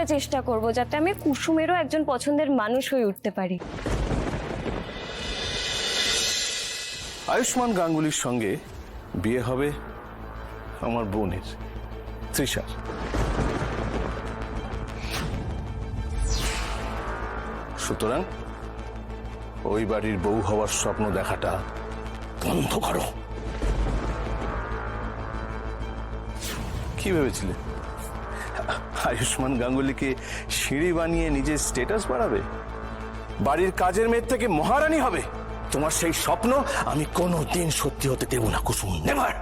করে চেষ্টা করব যাতে আমি কুসুমেরও একজন পছন্দের মানুষ হয়ে উঠতে পারি। আয়ুষ্মান গাঙ্গুলির সঙ্গে বিয়ে হবে আমার বোনের তৃষার। সুতরাং ওই বাড়ির বউ হওয়ার স্বপ্ন দেখাটা বন্ধ করো। কি ভেবেছিলে আয়ুষ্মান গাঙ্গুলিকে সিঁড়ি বানিয়ে নিজের স্ট্যাটাস বাড়াবে, বাড়ির কাজের মেয়ের থেকে মহারানী হবে? তোমার সেই স্বপ্ন আমি কোনোদিন সত্যি হতে দেব না কুসুম, নেভার।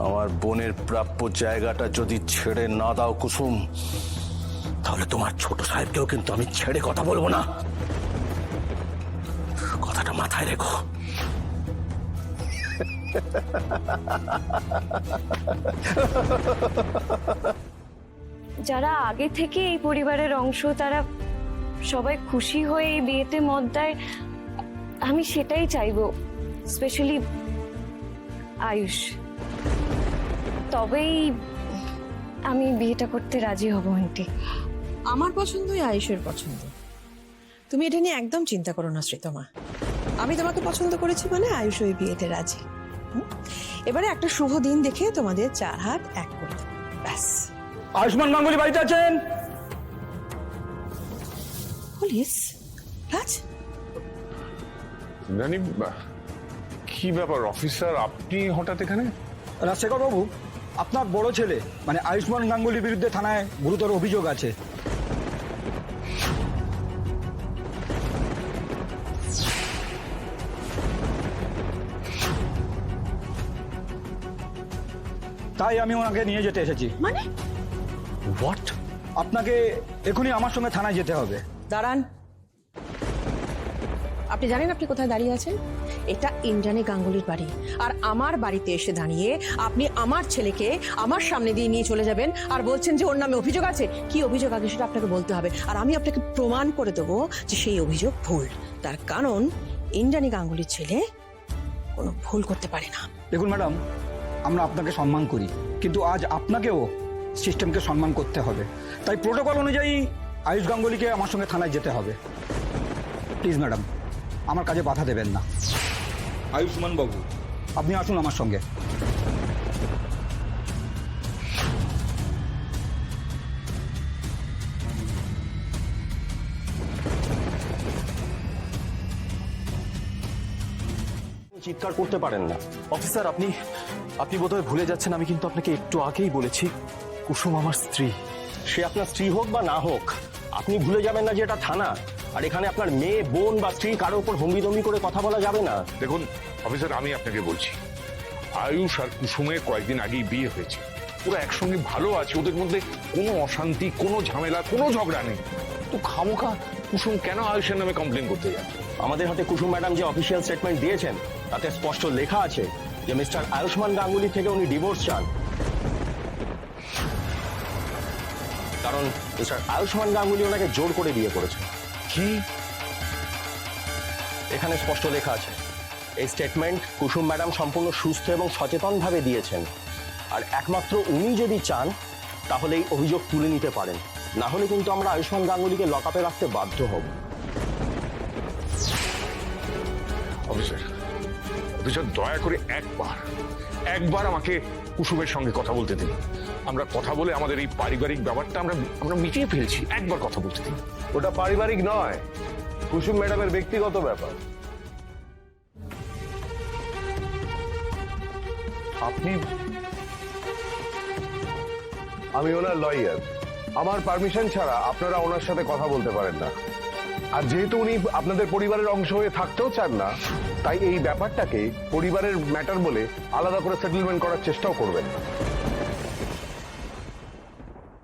আমার বোনের প্রাপ্য জায়গাটা যদি ছেড়ে না দাও কুসুম, তাহলে তোমার ছোট সাহেবকেও কিন্তু আমি ছেড়ে কথা বলবো না। কথাটা মাথায় রেখো। যারা আগে থেকে এই পরিবারের অংশ তারা সবাই খুশি হয়ে এই বিয়েতে মত দেয়, আমি সেটাই চাইবো, স্পেশালি আয়ুষ। তবেই আমি বিয়েটা করতে রাজি হব আন্টি। আমার পছন্দই আয়ুষের পছন্দ, তুমি এটা নিয়ে একদম চিন্তা করো না শ্রীতমা। আমি তোমাকে পছন্দ করেছি বলে আয়ুষ ওই বিয়েতে রাজি। এবারে একটা শুভ দিন দেখে তোমাদের চার হাত এক করে দেবো, ব্যাস। আয়ুষ্মান গাঙ্গুলি বাড়িতে আছেন? পুলিশ? রাজ, জানি কি ব্যাপার অফিসার, আপনি হঠাৎ এখানে? রাজশেখর বাবু, আপনার বড় ছেলে মানে আয়ুষ্মান গাঙ্গুলির বিরুদ্ধে থানায় গুরুতর অভিযোগ আছে। তাই আমি ওনাকে নিয়ে যেতে এসেছি। মানে হোয়াট? আপনাকে এখনই আমার সঙ্গে থানায় যেতে হবে। দাঁড়ান, আপনি জানেন আপনি কোথায় দাঁড়িয়ে আছেন? এটা ইন্দ্রাণী গাঙ্গুলির বাড়ি, আর আমার বাড়িতে এসে দাঁড়িয়ে আপনি আমার ছেলেকে আমার সামনে দিয়ে নিয়ে চলে যাবেন আর বলছেন যে ওর নামে অভিযোগ আছে। কি অভিযোগ আগে সেটা আপনাকে বলতে হবে, আর আমি আপনাকে প্রমাণ করে দেবো যে সেই অভিযোগ ভুল। তার কারণ ইন্দ্রাণী গাঙ্গুলির ছেলে কোনো ভুল করতে পারে না। দেখুন ম্যাডাম, আমরা আপনাকে সম্মান করি, কিন্তু আজ আপনাকেও সিস্টেমকে সম্মান করতে হবে। তাই প্রোটোকল অনুযায়ী আয়ুষ গাঙ্গুলিকে আমার সঙ্গে থানায় যেতে হবে। প্লিজ ম্যাডাম, আমার কাজে বাধা দেবেন না। আয়ুষ্মান বাবু, আপনি আসুন আমার সঙ্গে। চিৎকার করতে পারেন না অফিসার। আপনি বোধহয় ভুলে যাচ্ছেন, আমি কিন্তু আপনাকে একটু আগেই বলেছি কুসুম আমার স্ত্রী। সে আপনার স্ত্রী হোক বা না হোক, আপনি ভুলে যাবেন না যে এটা থানা, আর এখানে আপনার মেয়ে, বোন বা স্ত্রী কারোর উপর হম্বিদম্বি করে কথা বলা যাবে না। দেখুন অফিসার, আমি আপনাকে বলছি, আয়ুষ আর কুসুমের কয়েকদিন আগেই বিয়ে হয়েছে, ওরা একসঙ্গে ভালো আছে, ওদের মধ্যে কোনো অশান্তি, কোনো ঝামেলা, কোনো ঝগড়া নেই। তো খামোখা কুসুম কেন আয়ুষের নামে কমপ্লেন করতে যাচ্ছে? আমাদের হাতে কুসুম ম্যাডাম যে অফিসিয়াল স্টেটমেন্ট দিয়েছেন তাতে স্পষ্ট লেখা আছে যে মিস্টার আয়ুষ্মান গাঙ্গুলি থেকে উনি ডিভোর্স চান, কারণ মিস্টার আয়ুষ্মান গাঙ্গুলি ওনাকে জোর করে বিয়ে করেছেন। কি? এখানে স্পষ্ট লেখা আছে, এই স্টেটমেন্ট কুসুম ম্যাডাম সম্পূর্ণ সুস্থ এবং সচেতনভাবে দিয়েছেন, আর একমাত্র উনি যদি চান তাহলে এই অভিযোগ তুলে নিতে পারেন, না হলে কিন্তু আমরা আয়ুষ্মান গাঙ্গুলিকে লকআপে রাখতে বাধ্য হব। অফিসার, দয়া করে একবার আমাকে কুসুমের সঙ্গে কথা বলতে দিন। আমরা কথা বলে আমাদের এই পারিবারিক ব্যাপারটা আমরা মিটিয়ে ফেলছি। একবার কথা বলতে দিন। ওটা পারিবারিক নয়, কুসুম ম্যাডামের ব্যক্তিগত ব্যাপার। আমি ওনার লয়ার, আমার পারমিশন ছাড়া আপনারা ওনার সাথে কথা বলতে পারেন না। আর যেহেতু উনি আপনাদের পরিবারের অংশ হয়ে থাকতেও চান না, তাই এই ব্যাপারটাকে পরিবারের ম্যাটার বলে আলাদা করে সেটেলমেন্ট করার চেষ্টাও করবেন না।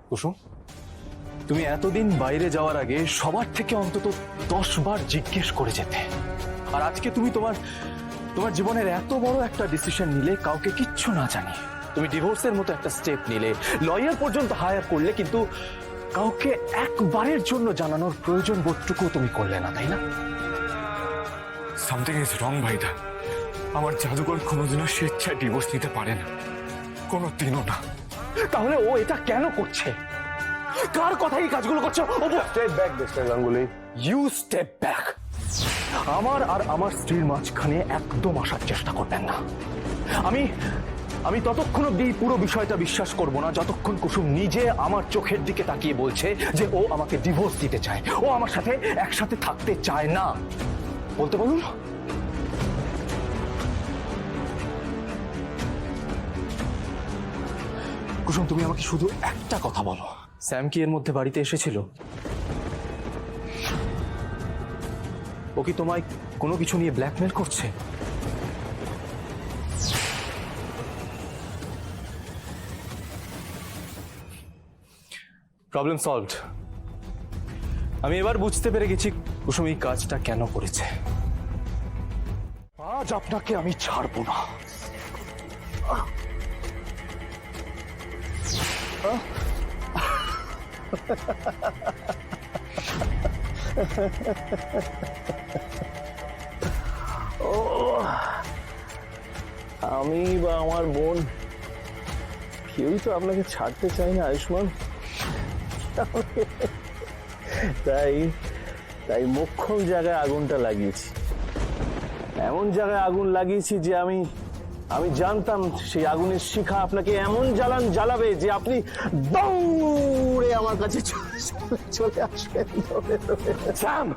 কুসুম, তুমি এতদিন বাইরে যাওয়ার আগে সবার থেকে অন্তত 10 বার জিজ্ঞেস করে যেতে, আর আজকে তুমি তোমার জীবনের এত বড় একটা ডিসিশন নিলে কাউকে কিচ্ছু না জানিয়ে। তুমি ডিভোর্সের মতো একটা স্টেপ নিলে, লয়ার পর্যন্ত হায়ার করলে, কিন্তু কাউকে একবারের জন্য জানানোর প্রয়োজন বোধটুকু তুমি করলে না, তাই না? সামথিং ইজ রং ভাইদা। আমার জাদুকর কোনোদিনও স্বেচ্ছায় ডিভোর্স নিতে পারে না, কোনোদিনও না। তাহলে ও এটা কেন করছে? কার কথাই এই কাজগুলো করছে? Step back mister Ganguly. You step back. আমার আর আমার স্ত্রীর মাঝখানে একদম আসার চেষ্টা করবেন না। আমি ততক্ষণ অব্দি পুরো বিষয়টা বিশ্বাস করব না যতক্ষণ কুসুম নিজে আমার চোখের দিকে তাকিয়ে বলছে যে ও আমাকে ডিভোর্স দিতে চায়, ও আমার সাথে একসাথে থাকতে চায় না। বলতে বলুন। কুসুম, তুমি আমাকে শুধু একটা কথা বলো, স্যাম কি এর মধ্যে বাড়িতে এসেছিল? ও কি তোমায় কোনো কিছু নিয়ে ব্ল্যাকমেল করছে? Problem solved. আমি এবার বুঝতে পেরে গেছি কুসুম এই কাজটা কেন করেছে। আজ আপনাকে আমি ছাড়বো না। আমি বা আমার বোন কেউই তো আপনাকে ছাড়তে চাই না আয়ুষ্মান। তাই মোক্ষম জায়গায় আগুনটা লাগিয়েছি, এমন জায়গায় আগুন লাগিয়েছি যে আমি জানতাম সেই আগুনের শিখা আপনাকে এমন জ্বালাবে যে আপনি দৌড়ে আমার কাছে চলে আসবেন। Sam,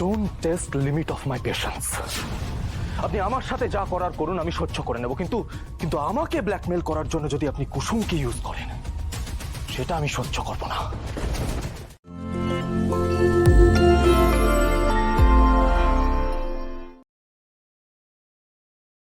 don't test limit of my patience. আপনি আমার সাথে যা করার করুন, আমি সহ্য করে নেব, কিন্তু আমাকে ব্ল্যাকমেল করার জন্য যদি আপনি কুসুমকে ইউজ করেন, সেটা আমি সহ্য করব না।